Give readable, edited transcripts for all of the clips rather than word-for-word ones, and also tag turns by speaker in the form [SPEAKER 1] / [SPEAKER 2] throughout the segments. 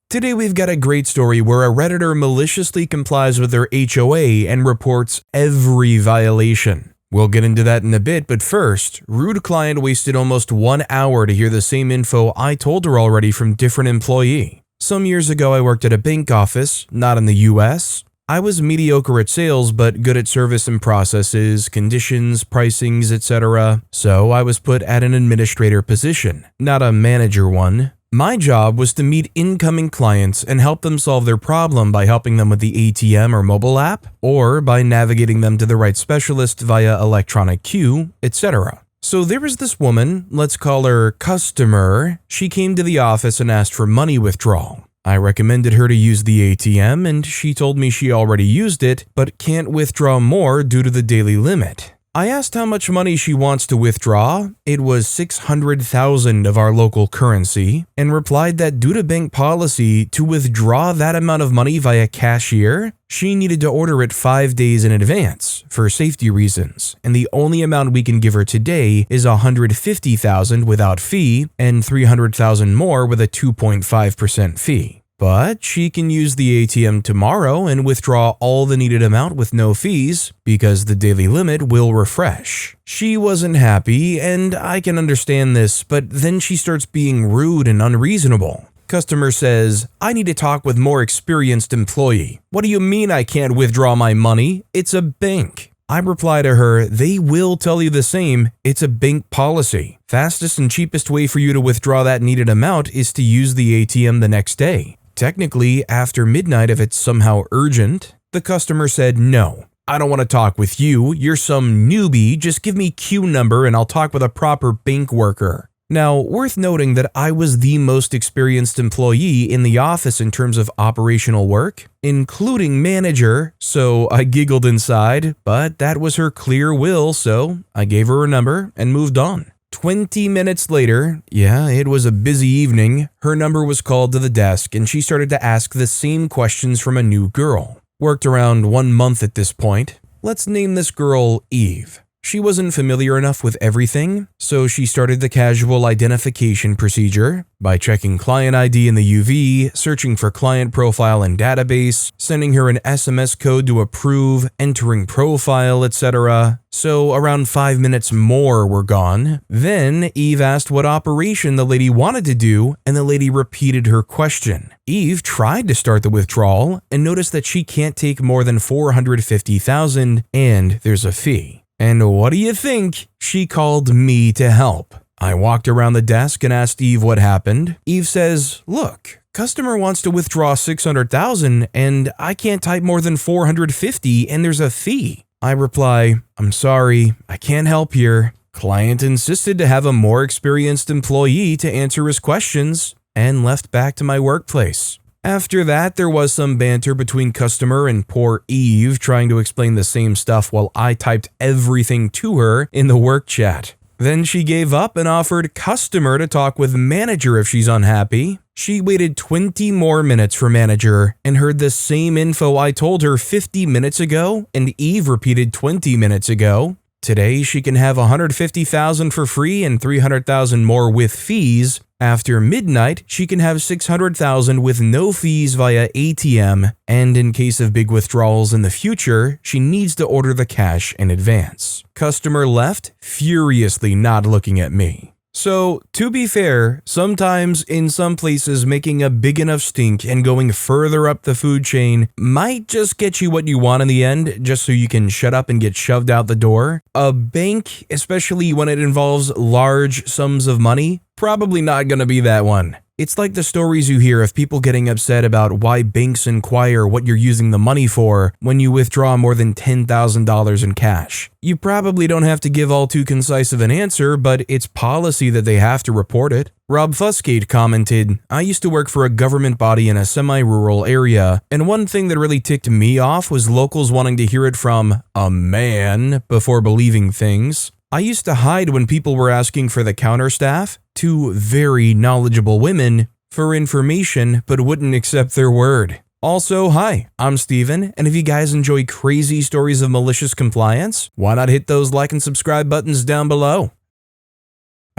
[SPEAKER 1] Today we've got a great story where a Redditor maliciously complies with their HOA and reports every violation. We'll get into that in a bit, but first, rude client wasted almost 1 hour to hear the same info I told her already from different employee. Some years ago I worked at a bank office, not in the US. I was mediocre at sales but good at service and processes, conditions, pricings, etc. So I was put at an administrator position, not a manager one. My job was to meet incoming clients and help them solve their problem by helping them with the ATM or mobile app, or by navigating them to the right specialist via electronic queue, etc. So there was this woman, let's call her customer. She came to the office and asked for money withdrawal. I recommended her to use the ATM and she told me she already used it but can't withdraw more due to the daily limit. I asked how much money she wants to withdraw. It was 600,000 of our local currency, and replied that due to bank policy, to withdraw that amount of money via cashier, she needed to order it 5 days in advance for safety reasons, and the only amount we can give her today is 150,000 without fee and 300,000 more with a 2.5% fee. But she can use the ATM tomorrow and withdraw all the needed amount with no fees because the daily limit will refresh. She wasn't happy, and I can understand this, but then she starts being rude and unreasonable. Customer says, "I need to talk with more experienced employee. What do you mean I can't withdraw my money? It's a bank." I reply to her, "They will tell you the same. It's a bank policy. Fastest and cheapest way for you to withdraw that needed amount is to use the ATM the next day. Technically, after midnight if it's somehow urgent." The customer said, "No, I don't want to talk with you. You're some newbie. Just give me queue number and I'll talk with a proper bank worker." Now, worth noting that I was the most experienced employee in the office in terms of operational work, including manager, so I giggled inside, but that was her clear will, so I gave her a number and moved on. 20 minutes later, yeah, it was a busy evening, her number was called to the desk and she started to ask the same questions from a new girl. Worked around 1 month at this point. Let's name this girl Eve. She wasn't familiar enough with everything, so she started the casual identification procedure by checking client ID in the UV, searching for client profile and database, sending her an SMS code to approve, entering profile, etc. So around 5 minutes more were gone. Then Eve asked what operation the lady wanted to do, and the lady repeated her question. Eve tried to start the withdrawal and noticed that she can't take more than 450,000 and there's a fee. And what do you think? She called me to help. I walked around the desk and asked Eve what happened. Eve says, "Look, customer wants to withdraw 600,000 and I can't type more than 450 and there's a fee." I reply, "I'm sorry, I can't help here." Client insisted to have a more experienced employee to answer his questions and left back to my workplace. After that, there was some banter between customer and poor Eve trying to explain the same stuff while I typed everything to her in the work chat. Then she gave up and offered customer to talk with manager if she's unhappy. She waited 20 more minutes for manager and heard the same info I told her 50 minutes ago and Eve repeated 20 minutes ago. Today, she can have 150,000 for free and 300,000 more with fees. After midnight, she can have 600,000 with no fees via ATM, and in case of big withdrawals in the future, she needs to order the cash in advance. Customer left, furiously not looking at me. So, to be fair, sometimes in some places making a big enough stink and going further up the food chain might just get you what you want in the end, just so you can shut up and get shoved out the door. A bank, especially when it involves large sums of money, probably not gonna be that one. It's like the stories you hear of people getting upset about why banks inquire what you're using the money for when you withdraw more than $10,000 in cash. You probably don't have to give all too concise of an answer, but it's policy that they have to report it. Rob Fuskate commented, "I used to work for a government body in a semi-rural area, and one thing that really ticked me off was locals wanting to hear it from a man before believing things. I used to hide when people were asking for the counter staff, two very knowledgeable women, for information but wouldn't accept their word." Also, hi, I'm Steven, and if you guys enjoy crazy stories of malicious compliance, why not hit those like and subscribe buttons down below?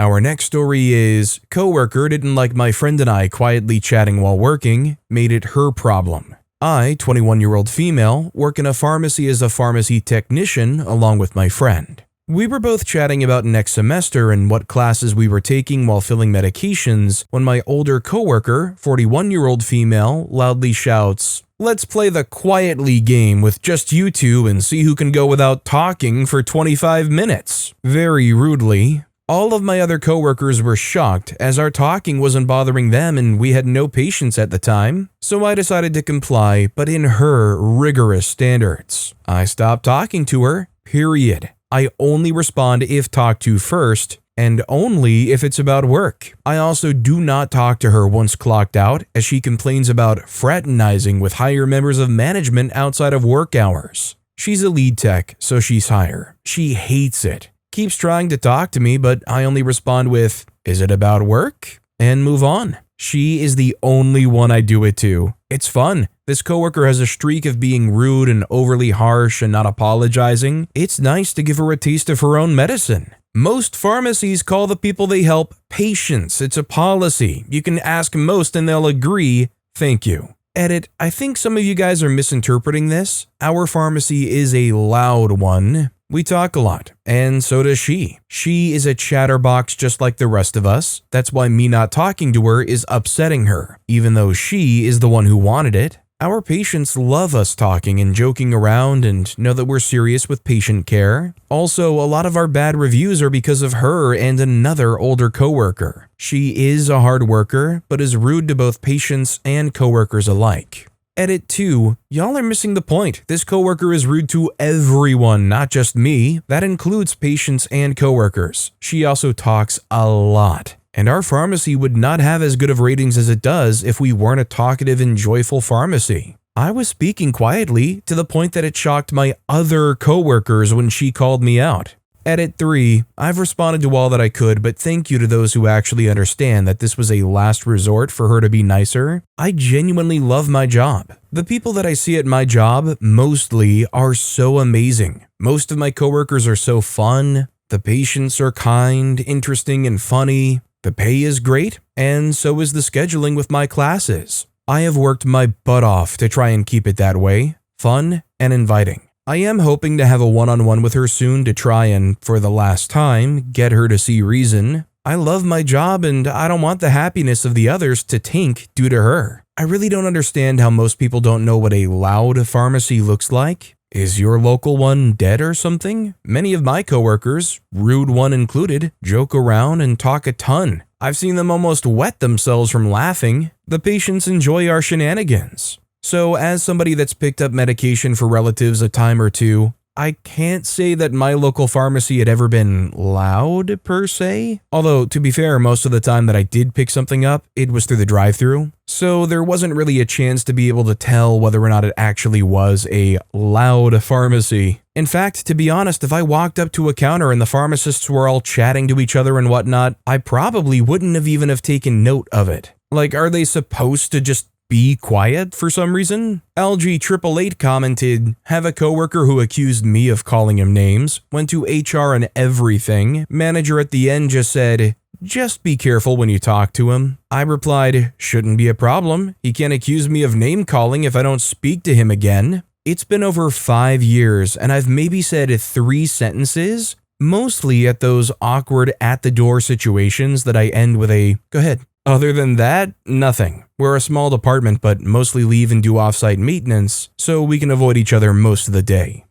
[SPEAKER 1] Our next story is, coworker didn't like my friend and I quietly chatting while working, made it her problem. I, 21-year-old female, work in a pharmacy as a pharmacy technician along with my friend. We were both chatting about next semester and what classes we were taking while filling medications when my older coworker, 41-year-old female, loudly shouts, "Let's play the quietly game with just you two and see who can go without talking for 25 minutes." Very rudely. All of my other coworkers were shocked as our talking wasn't bothering them and we had no patience at the time, so I decided to comply, but in her rigorous standards. I stopped talking to her, period. I only respond if talked to first, and only if it's about work. I also do not talk to her once clocked out, as she complains about fraternizing with higher members of management outside of work hours. She's a lead tech, so she's higher. She hates it. Keeps trying to talk to me, but I only respond with, "Is it about work?" and move on. She is the only one I do it to. It's fun. This coworker has a streak of being rude and overly harsh and not apologizing. It's nice to give her a taste of her own medicine. Most pharmacies call the people they help patients. It's a policy. You can ask most and they'll agree. Thank you. Edit, I think some of you guys are misinterpreting this. Our pharmacy is a loud one. We talk a lot, and so does she. She is a chatterbox just like the rest of us. That's why me not talking to her is upsetting her, even though she is the one who wanted it. Our patients love us talking and joking around and know that we're serious with patient care. Also, a lot of our bad reviews are because of her and another older coworker. She is a hard worker, but is rude to both patients and coworkers alike. Edit 2. Y'all are missing the point. This coworker is rude to everyone, not just me. That includes patients and coworkers. She also talks a lot. And our pharmacy would not have as good of ratings as it does if we weren't a talkative and joyful pharmacy. I was speaking quietly to the point that it shocked my other coworkers when she called me out. Edit 3. I've responded to all that I could, but thank you to those who actually understand that this was a last resort for her to be nicer. I genuinely love my job. The people that I see at my job, mostly, are so amazing. Most of my coworkers are so fun. The patients are kind, interesting, and funny. The pay is great, and so is the scheduling with my classes. I have worked my butt off to try and keep it that way, fun and inviting. I am hoping to have a one-on-one with her soon to try and, for the last time, get her to see reason. I love my job and I don't want the happiness of the others to tank due to her. I really don't understand how most people don't know what a loud pharmacy looks like. Is your local one dead or something? Many of my coworkers, rude one included, joke around and talk a ton. I've seen them almost wet themselves from laughing. The patients enjoy our shenanigans. So as somebody that's picked up medication for relatives a time or two, I can't say that my local pharmacy had ever been loud per se. Although, to be fair, most of the time that I did pick something up, it was through the drive-thru. So there wasn't really a chance to be able to tell whether or not it actually was a loud pharmacy. In fact, to be honest, if I walked up to a counter and the pharmacists were all chatting to each other and whatnot, I probably wouldn't have even have taken note of it. Like, are they supposed to just be quiet for some reason? LG888 commented, have a coworker who accused me of calling him names, went to HR and everything. Manager at the end just said, just be careful when you talk to him. I replied, shouldn't be a problem. He can't accuse me of name calling if I don't speak to him again. It's been over 5 years and I've maybe said 3 sentences, mostly at those awkward at-the-door situations that I end with a, go ahead. Other than that, nothing. We're a small department but mostly leave and do off-site maintenance, so we can avoid each other most of the day.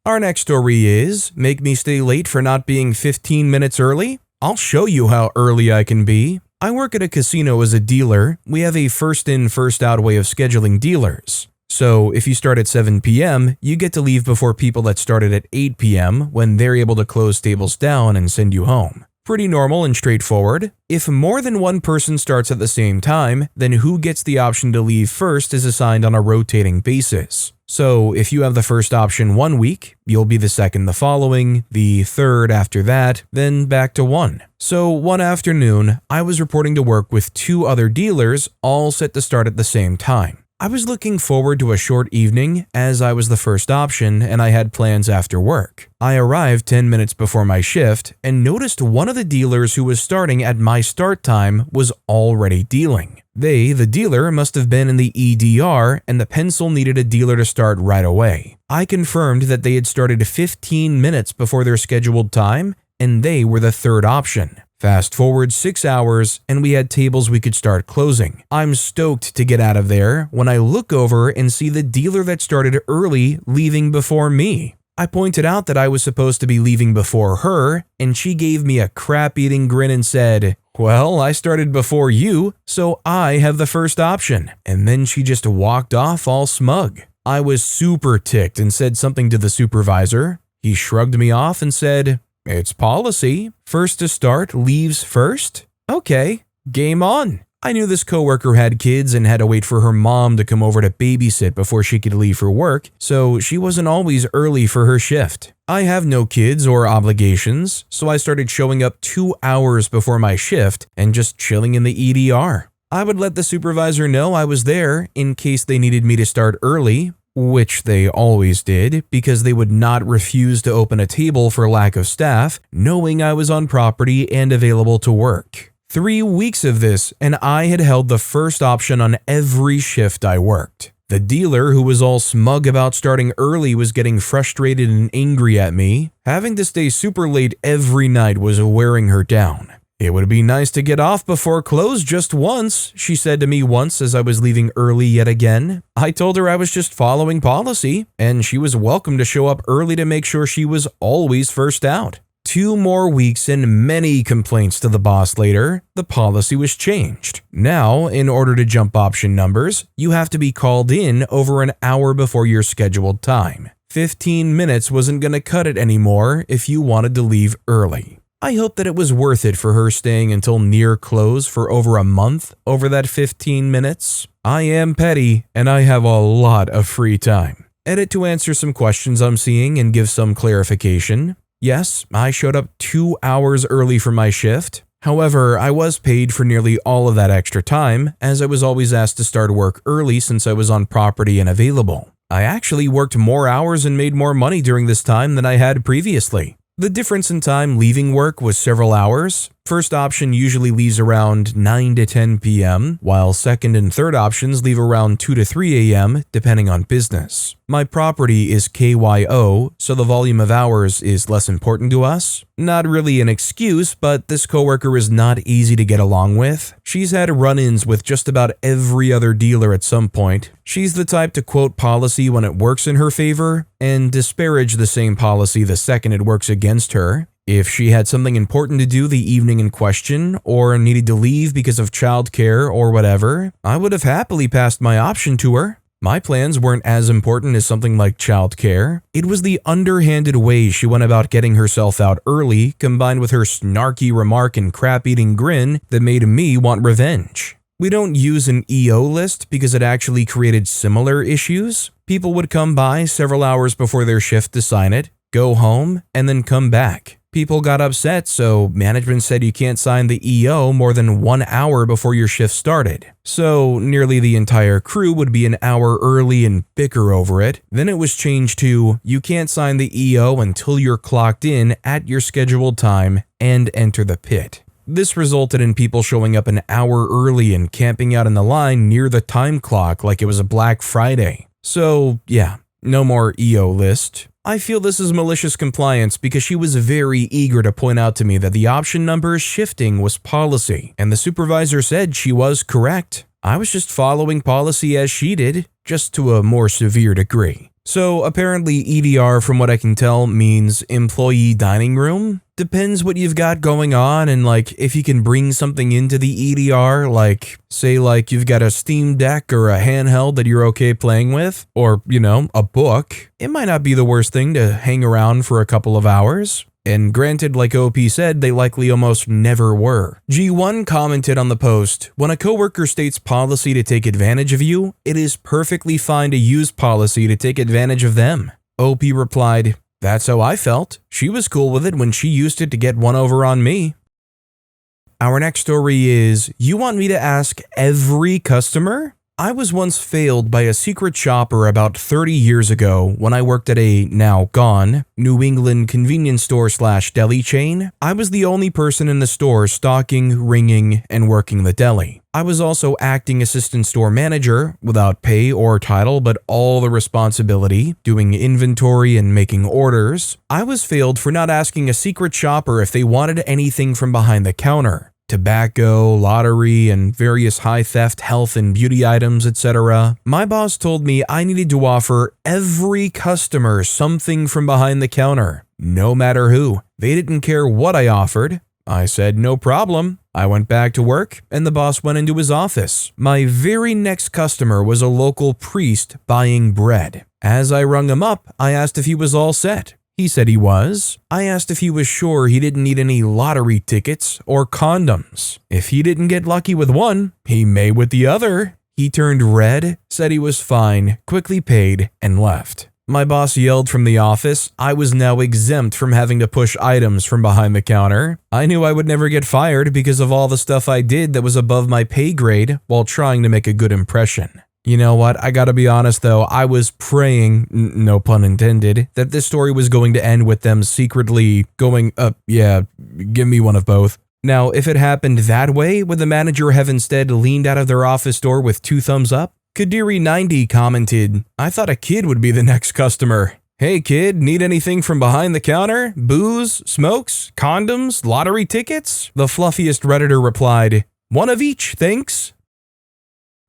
[SPEAKER 1] Our next story is, make me stay late for not being 15 minutes early? I'll show you how early I can be. I work at a casino as a dealer. We have a first-in, first-out way of scheduling dealers. So if you start at 7 p.m., you get to leave before people that started at 8 p.m. when they're able to close tables down and send you home. Pretty normal and straightforward. If more than one person starts at the same time, then who gets the option to leave first is assigned on a rotating basis. So if you have the first option one week, you'll be the second the following, the third after that, then back to one. So one afternoon, I was reporting to work with 2 other dealers, all set to start at the same time. I was looking forward to a short evening as I was the first option and I had plans after work. I arrived 10 minutes before my shift and noticed one of the dealers who was starting at my start time was already dealing. The dealer, must have been in the EDR and the pencil needed a dealer to start right away. I confirmed that they had started 15 minutes before their scheduled time and they were the third option. Fast forward 6 hours and we had tables we could start closing. I'm stoked to get out of there when I look over and see the dealer that started early leaving before me. I pointed out that I was supposed to be leaving before her and she gave me a crap-eating grin and said, "Well, I started before you, so I have the first option." And then she just walked off all smug. I was super ticked and said something to the supervisor. He shrugged me off and said, "It's policy. First to start leaves first." Okay, game on. I knew this coworker had kids and had to wait for her mom to come over to babysit before she could leave for work, so she wasn't always early for her shift. I have no kids or obligations, so I started showing up 2 hours before my shift and just chilling in the EDR. I would let the supervisor know I was there in case they needed me to start early, which they always did because they would not refuse to open a table for lack of staff, knowing I was on property and available to work. 3 weeks of this, and I had held the first option on every shift I worked. The dealer, who was all smug about starting early, was getting frustrated and angry at me. Having to stay super late every night was wearing her down. "It would be nice to get off before close just once," she said to me once as I was leaving early yet again. I told her I was just following policy, and she was welcome to show up early to make sure she was always first out. 2 more weeks and many complaints to the boss later, the policy was changed. Now, in order to jump option numbers, you have to be called in over an hour before your scheduled time. 15 minutes wasn't going to cut it anymore if you wanted to leave early. I hope that it was worth it for her staying until near close for over a month over that 15 minutes. I am petty, and I have a lot of free time. Edit to answer some questions I'm seeing and give some clarification. Yes, I showed up 2 hours early for my shift. However, I was paid for nearly all of that extra time, as I was always asked to start work early since I was on property and available. I actually worked more hours and made more money during this time than I had previously. The difference in time leaving work was several hours. First option usually leaves around 9 to 10 p.m., while second and third options leave around 2 to 3 a.m., depending on business. My property is KYO, so the volume of hours is less important to us. Not really an excuse, but this coworker is not easy to get along with. She's had run-ins with just about every other dealer at some point. She's the type to quote policy when it works in her favor, and disparage the same policy the second it works against her. If she had something important to do the evening in question, or needed to leave because of childcare or whatever, I would have happily passed my option to her. My plans weren't as important as something like childcare. It was the underhanded way she went about getting herself out early, combined with her snarky remark and crap-eating grin, that made me want revenge. We don't use an EO list because it actually created similar issues. People would come by several hours before their shift to sign it, go home, and then come back. People got upset, so management said you can't sign the EO more than 1 hour before your shift started. So nearly the entire crew would be an hour early and bicker over it. Then it was changed to you can't sign the EO until you're clocked in at your scheduled time and enter the pit. This resulted in people showing up an hour early and camping out in the line near the time clock like it was a Black Friday. So yeah, no more EO list. I feel this is malicious compliance because she was very eager to point out to me that the option number shifting was policy, and the supervisor said she was correct. I was just following policy as she did, just to a more severe degree. So apparently EDR, from what I can tell, means employee dining room. Depends what you've got going on and like if you can bring something into the EDR, like say like you've got a Steam Deck or a handheld that you're okay playing with, or a book. It might not be the worst thing to hang around for a couple of hours. And granted, like OP said, they likely almost never were. G1 commented on the post, "When a coworker states policy to take advantage of you, it is perfectly fine to use policy to take advantage of them." OP replied, "That's how I felt. She was cool with it when she used it to get one over on me." Our next story is, you want me to ask every customer? I was once failed by a secret shopper about 30 years ago when I worked at a now gone New England convenience store/deli chain. I was the only person in the store stocking, ringing, and working the deli. I was also acting assistant store manager without pay or title but all the responsibility, doing inventory and making orders. I was failed for not asking a secret shopper if they wanted anything from behind the counter. Tobacco, lottery, and various high theft health and beauty items, etc. My boss told me I needed to offer every customer something from behind the counter, no matter who. They didn't care what I offered. I said no problem. I went back to work and the boss went into his office. My very next customer was a local priest buying bread. As I rung him up, I asked if he was all set. He said he was. I asked if he was sure he didn't need any lottery tickets or condoms. If he didn't get lucky with one, he may with the other. He turned red, said he was fine, quickly paid, and left. My boss yelled from the office I was now exempt from having to push items from behind the counter. I knew I would never get fired because of all the stuff I did that was above my pay grade while trying to make a good impression. You know what, I gotta be honest though, I was praying, no pun intended, that this story was going to end with them secretly going, yeah, give me one of both. Now, if it happened that way, would the manager have instead leaned out of their office door with 2 thumbs up? Kadiri90 commented, I thought a kid would be the next customer. Hey kid, need anything from behind the counter? Booze, smokes, condoms, lottery tickets? The fluffiest Redditor replied, one of each, thanks.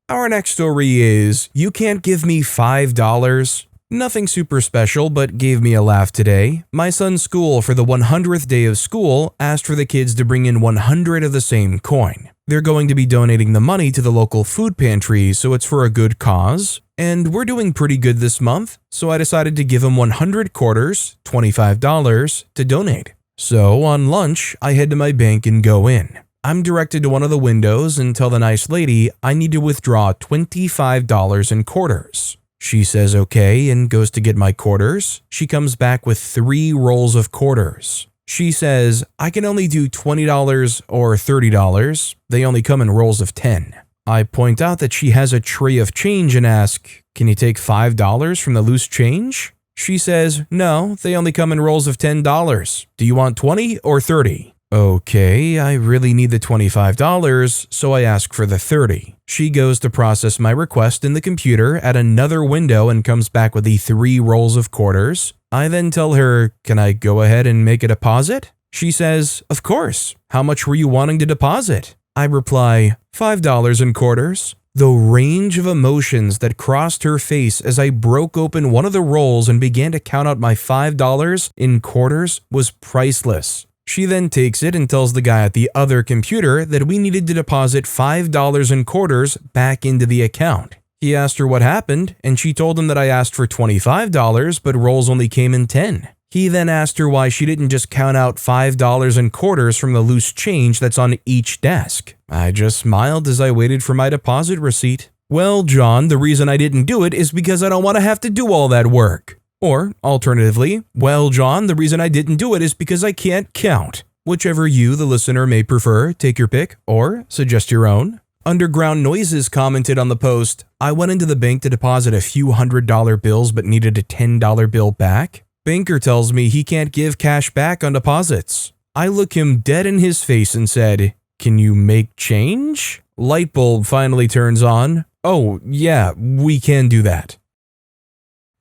[SPEAKER 1] Our next story is, you can't give me $5? Nothing super special, but gave me a laugh today. My son's school for the 100th day of school asked for the kids to bring in 100 of the same coin. They're going to be donating the money to the local food pantry, so it's for a good cause. And we're doing pretty good this month, so I decided to give them 100 quarters, $25, to donate. So on lunch, I head to my bank and go in. I'm directed to one of the windows and tell the nice lady I need to withdraw $25 in quarters. She says okay and goes to get my quarters. She comes back with 3 rolls of quarters. She says I can only do $20 or $30. They only come in rolls of 10. I point out that she has a tray of change and ask, can you take $5 from the loose change? She says, no, they only come in rolls of $10. Do you want 20 or 30? Okay, I really need the $25, so I ask for the 30. She goes to process my request in the computer at another window and comes back with the 3 rolls of quarters. I then tell her, can I go ahead and make a deposit? She says, of course. How much were you wanting to deposit? I reply, $5 in quarters. The range of emotions that crossed her face as I broke open one of the rolls and began to count out my $5 in quarters was priceless. She then takes it and tells the guy at the other computer that we needed to deposit $5 in quarters back into the account. He asked her what happened, and she told him that I asked for $25, but rolls only came in 10. He then asked her why she didn't just count out $5 in quarters from the loose change that's on each desk. I just smiled as I waited for my deposit receipt. Well, John, the reason I didn't do it is because I don't want to have to do all that work. Or, alternatively, well, John, the reason I didn't do it is because I can't count. Whichever you, the listener, may prefer, take your pick, or suggest your own. Underground Noises commented on the post, I went into the bank to deposit a few $100 bills but needed a $10 bill back. Banker tells me he can't give cash back on deposits. I look him dead in his face and said, can you make change? Light bulb finally turns on. Oh, yeah, we can do that.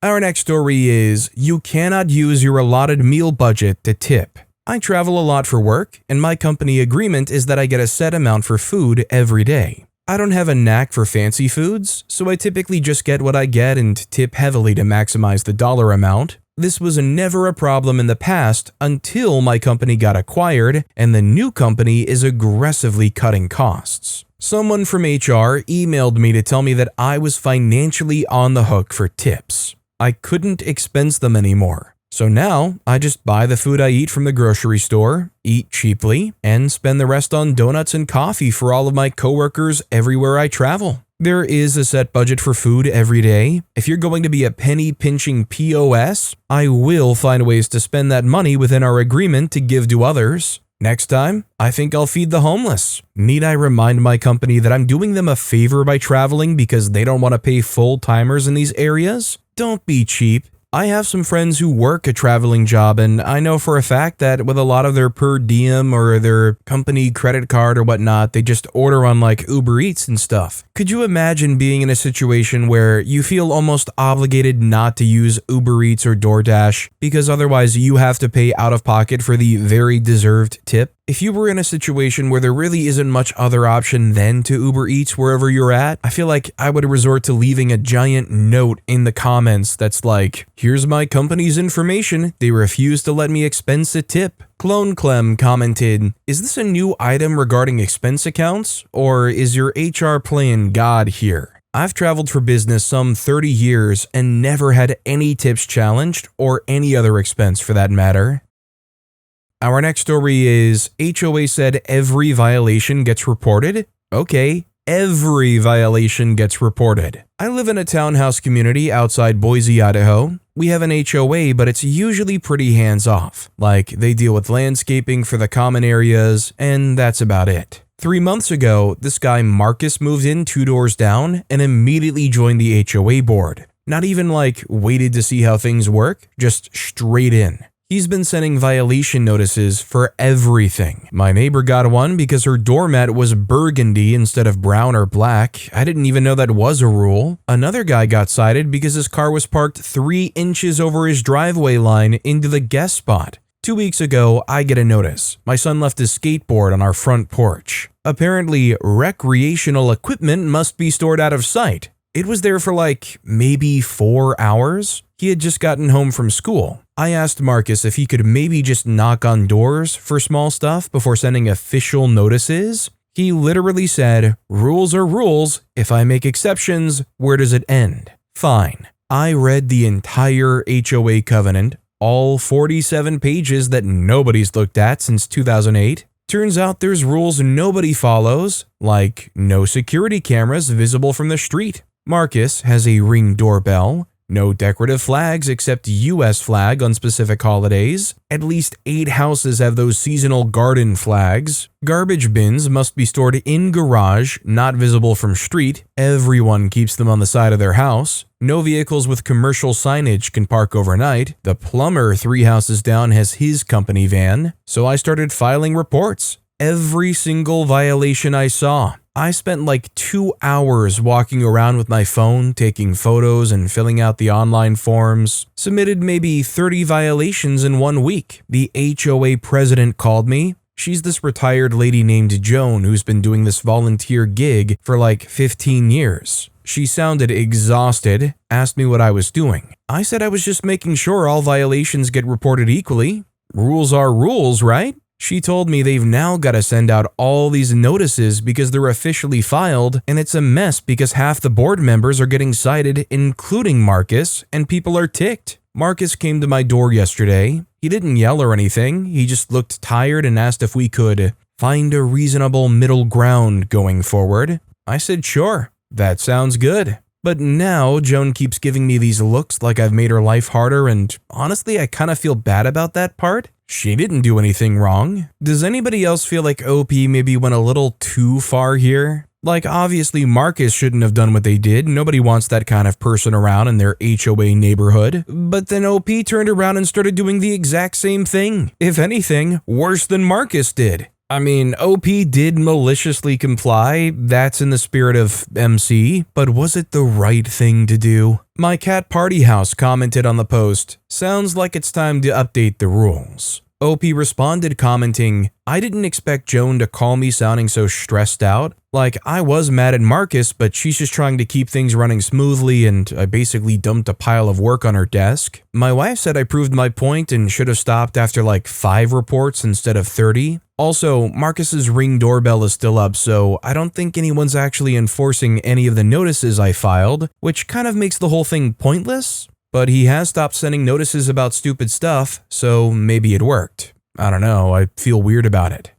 [SPEAKER 1] Our next story is, you cannot use your allotted meal budget to tip. I travel a lot for work, and my company agreement is that I get a set amount for food every day. I don't have a knack for fancy foods, so I typically just get what I get and tip heavily to maximize the dollar amount. This was never a problem in the past until my company got acquired, and the new company is aggressively cutting costs. Someone from HR emailed me to tell me that I was financially on the hook for tips. I couldn't expense them anymore. So now, I just buy the food I eat from the grocery store, eat cheaply, and spend the rest on donuts and coffee for all of my coworkers everywhere I travel. There is a set budget for food every day. If you're going to be a penny-pinching POS, I will find ways to spend that money within our agreement to give to others. Next time, I think I'll feed the homeless. Need I remind my company that I'm doing them a favor by traveling because they don't want to pay full-timers in these areas? Don't be cheap. I have some friends who work a traveling job, and I know for a fact that with a lot of their per diem or their company credit card or whatnot, they just order on like Uber Eats and stuff. Could you imagine being in a situation where you feel almost obligated not to use Uber Eats or DoorDash because otherwise you have to pay out of pocket for the very deserved tip? If you were in a situation where there really isn't much other option than to Uber Eats wherever you're at, I feel like I would resort to leaving a giant note in the comments that's like, here's my company's information, they refuse to let me expense a tip. Clone Clem commented, is this a new item regarding expense accounts, or is your HR playing God here? I've traveled for business some 30 years and never had any tips challenged, or any other expense for that matter. Our next story is, HOA said every violation gets reported? Okay, every violation gets reported. I live in a townhouse community outside Boise, Idaho. We have an HOA, but it's usually pretty hands-off. Like, they deal with landscaping for the common areas, and that's about it. 3 months ago, this guy Marcus moved in 2 doors down and immediately joined the HOA board. Not even like waited to see how things work, just straight in. He's been sending violation notices for everything. My neighbor got one because her doormat was burgundy instead of brown or black. I didn't even know that was a rule. Another guy got cited because his car was parked 3 inches over his driveway line into the guest spot. 2 weeks ago, I get a notice. My son left his skateboard on our front porch. Apparently, recreational equipment must be stored out of sight. It was there for like maybe 4 hours. He had just gotten home from school. I asked Marcus if he could maybe just knock on doors for small stuff before sending official notices. He literally said, rules are rules. If I make exceptions, where does it end? Fine. I read the entire HOA covenant, all 47 pages that nobody's looked at since 2008. Turns out there's rules nobody follows, like no security cameras visible from the street. Marcus has a Ring doorbell. No decorative flags except US flag on specific holidays. At least 8 houses have those seasonal garden flags. Garbage bins must be stored in garage, not visible from street. Everyone keeps them on the side of their house. No vehicles with commercial signage can park overnight. The plumber 3 houses down has his company van. So I started filing reports. Every single violation I saw. I spent like 2 hours walking around with my phone, taking photos and filling out the online forms. Submitted maybe 30 violations in 1 week. The HOA president called me. She's this retired lady named Joan who's been doing this volunteer gig for like 15 years. She sounded exhausted, asked me what I was doing. I said I was just making sure all violations get reported equally. Rules are rules, right? She told me they've now got to send out all these notices because they're officially filed, and it's a mess because half the board members are getting cited, including Marcus, and people are ticked. Marcus came to my door yesterday. He didn't yell or anything. He just looked tired and asked if we could find a reasonable middle ground going forward. I said, sure, that sounds good. But now Joan keeps giving me these looks like I've made her life harder, and honestly, I kind of feel bad about that part. She didn't do anything wrong. Does anybody else feel like OP maybe went a little too far here? Like, obviously Marcus shouldn't have done what they did. Nobody wants that kind of person around in their HOA neighborhood. But then OP turned around and started doing the exact same thing. If anything, worse than Marcus did. I mean, OP did maliciously comply, that's in the spirit of MC, but was it the right thing to do? My cat Party House commented on the post, sounds like it's time to update the rules. OP responded commenting, I didn't expect Joan to call me sounding so stressed out. Like, I was mad at Marcus, but she's just trying to keep things running smoothly and I basically dumped a pile of work on her desk. My wife said I proved my point and should have stopped after like 5 reports instead of 30. Also, Marcus's Ring doorbell is still up, so I don't think anyone's actually enforcing any of the notices I filed, which kind of makes the whole thing pointless. But he has stopped sending notices about stupid stuff, so maybe it worked. I don't know, I feel weird about it.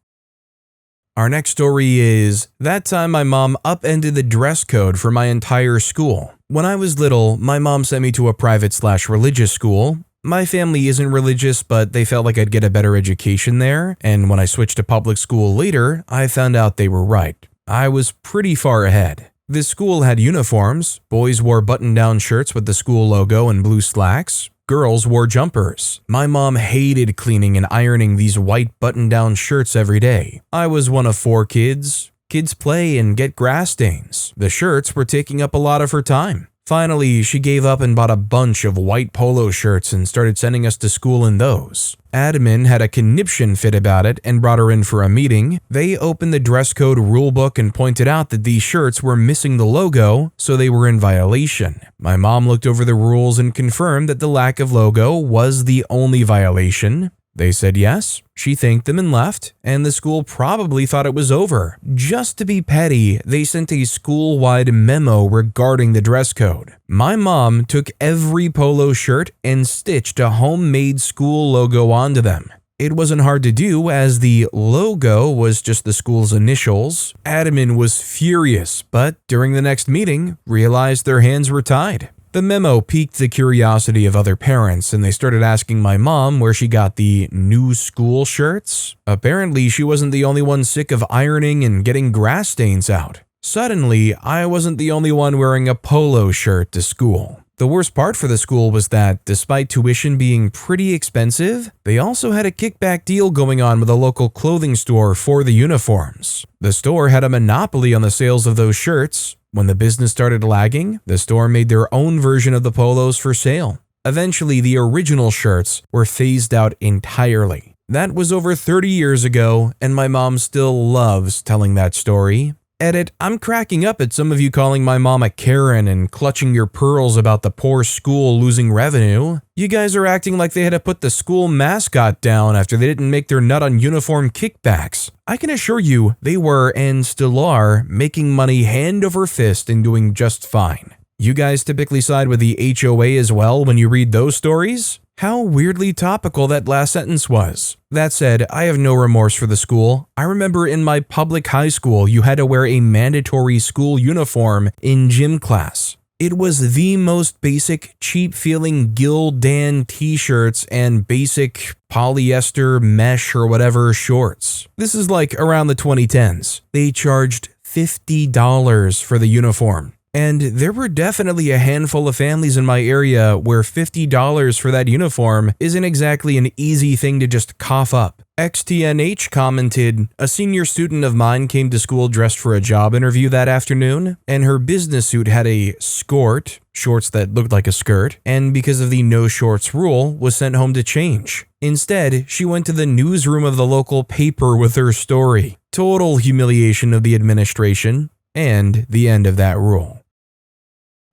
[SPEAKER 1] Our next story is, that time my mom upended the dress code for my entire school. When I was little, my mom sent me to a private/religious school. My family isn't religious, but they felt like I'd get a better education there, and when I switched to public school later, I found out they were right. I was pretty far ahead. This school had uniforms. Boys wore button-down shirts with the school logo and blue slacks. Girls wore jumpers. My mom hated cleaning and ironing these white button-down shirts every day. I was one of 4 kids. Kids play and get grass stains. The shirts were taking up a lot of her time. Finally, she gave up and bought a bunch of white polo shirts and started sending us to school in those. Admin had a conniption fit about it and brought her in for a meeting. They opened the dress code rulebook and pointed out that these shirts were missing the logo, so they were in violation. My mom looked over the rules and confirmed that the lack of logo was the only violation. They said yes, she thanked them and left, and the school probably thought it was over. Just to be petty, they sent a school-wide memo regarding the dress code. My mom took every polo shirt and stitched a homemade school logo onto them. It wasn't hard to do as the logo was just the school's initials. Admin was furious, but during the next meeting, realized their hands were tied. The memo piqued the curiosity of other parents, and they started asking my mom where she got the new school shirts. Apparently, she wasn't the only one sick of ironing and getting grass stains out. Suddenly, I wasn't the only one wearing a polo shirt to school. The worst part for the school was that, despite tuition being pretty expensive, they also had a kickback deal going on with a local clothing store for the uniforms. The store had a monopoly on the sales of those shirts. When the business started lagging, the store made their own version of the polos for sale. Eventually, the original shirts were phased out entirely. That was over 30 years ago, and my mom still loves telling that story. Edit, I'm cracking up at some of you calling my mom a Karen and clutching your pearls about the poor school losing revenue. You guys are acting like they had to put the school mascot down after they didn't make their nut on uniform kickbacks. I can assure you they were and still are making money hand over fist and doing just fine. You guys typically side with the HOA as well when you read those stories? How weirdly topical that last sentence was. That said, I have no remorse for the school. I remember in my public high school, you had to wear a mandatory school uniform in gym class. It was the most basic, cheap-feeling Gildan t-shirts and basic polyester mesh or whatever shorts. This is like around the 2010s. They charged $50 for the uniform. And there were definitely a handful of families in my area where $50 for that uniform isn't exactly an easy thing to just cough up. XTNH commented, a senior student of mine came to school dressed for a job interview that afternoon, and her business suit had a skort, shorts that looked like a skirt, and because of the no shorts rule, was sent home to change. Instead, she went to the newsroom of the local paper with her story. Total humiliation of the administration, and the end of that rule.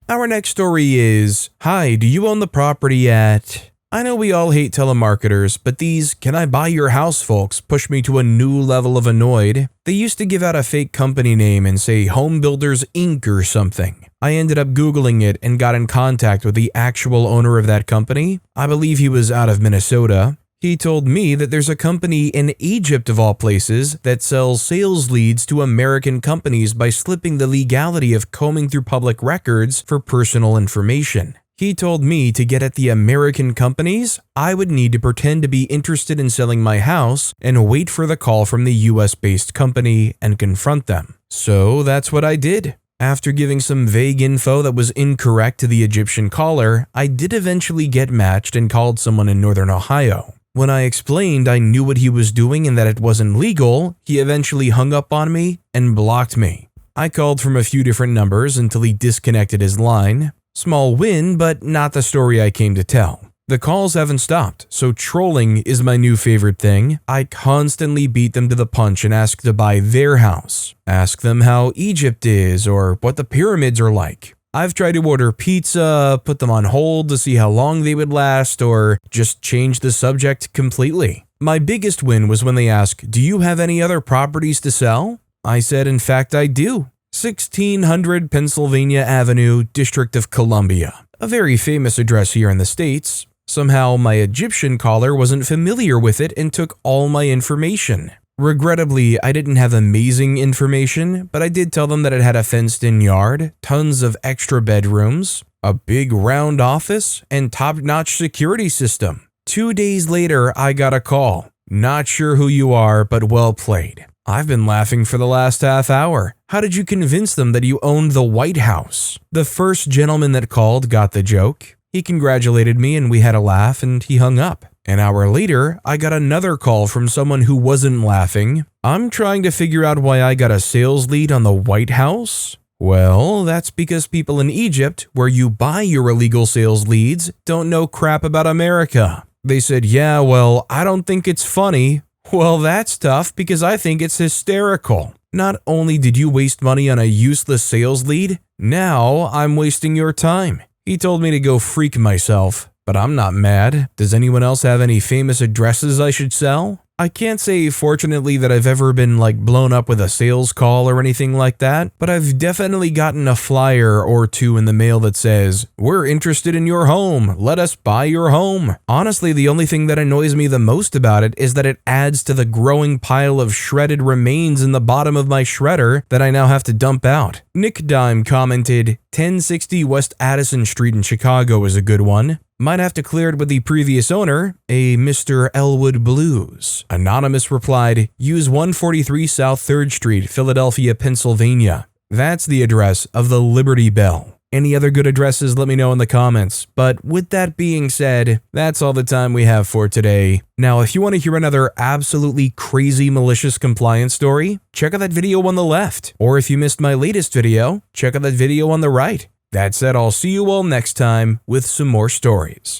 [SPEAKER 1] Our next story is, hi, do you own the property at... I know we all hate telemarketers, but these "can I buy your house" folks push me to a new level of annoyed. They used to give out a fake company name and say Home Builders Inc. or something. I ended up Googling it and got in contact with the actual owner of that company. I believe he was out of Minnesota. He told me that there's a company in Egypt of all places that sells sales leads to American companies by slipping the legality of combing through public records for personal information. He told me to get at the American companies, I would need to pretend to be interested in selling my house and wait for the call from the US-based company and confront them. So that's what I did. After giving some vague info that was incorrect to the Egyptian caller, I did eventually get matched and called someone in Northern Ohio. When I explained I knew what he was doing and that it wasn't legal, he eventually hung up on me and blocked me. I called from a few different numbers until he disconnected his line. Small win, but not the story I came to tell. The calls haven't stopped, so trolling is my new favorite thing. I constantly beat them to the punch and ask to buy their house. Ask them how Egypt is or what the pyramids are like. I've tried to order pizza, put them on hold to see how long they would last, or just change the subject completely. My biggest win was when they asked, do you have any other properties to sell? I said, in fact, I do. 1600 Pennsylvania Avenue, District of Columbia. A very famous address here in the States. Somehow, my Egyptian caller wasn't familiar with it and took all my information. Regrettably, I didn't have amazing information, but I did tell them that it had a fenced-in yard, tons of extra bedrooms, a big round office, and top-notch security system. 2 days later, I got a call. Not sure who you are, but well played. I've been laughing for the last half hour. How did you convince them that you owned the White House? The first gentleman that called got the joke. He congratulated me and we had a laugh and he hung up. An hour later, I got another call from someone who wasn't laughing. I'm trying to figure out why I got a sales lead on the White House. Well, that's because people in Egypt, where you buy your illegal sales leads, don't know crap about America. They said, yeah, well, I don't think it's funny. Well, that's tough because I think it's hysterical. Not only did you waste money on a useless sales lead, now I'm wasting your time. He told me to go freak myself. But I'm not mad. Does anyone else have any famous addresses I should sell? I can't say, fortunately, that I've ever been blown up with a sales call or anything like that, but I've definitely gotten a flyer or two in the mail that says, "We're interested in your home. Let us buy your home." Honestly, the only thing that annoys me the most about it is that it adds to the growing pile of shredded remains in the bottom of my shredder that I now have to dump out. Nick Dime commented, 1060 West Addison Street in Chicago is a good one. Might have to clear it with the previous owner, a Mr. Elwood Blues. Anonymous replied, use 143 South 3rd Street, Philadelphia, Pennsylvania. That's the address of the Liberty Bell. Any other good addresses, let me know in the comments. But with that being said, that's all the time we have for today. Now, if you want to hear another absolutely crazy malicious compliance story, check out that video on the left. Or if you missed my latest video, check out that video on the right. That said, I'll see you all next time with some more stories.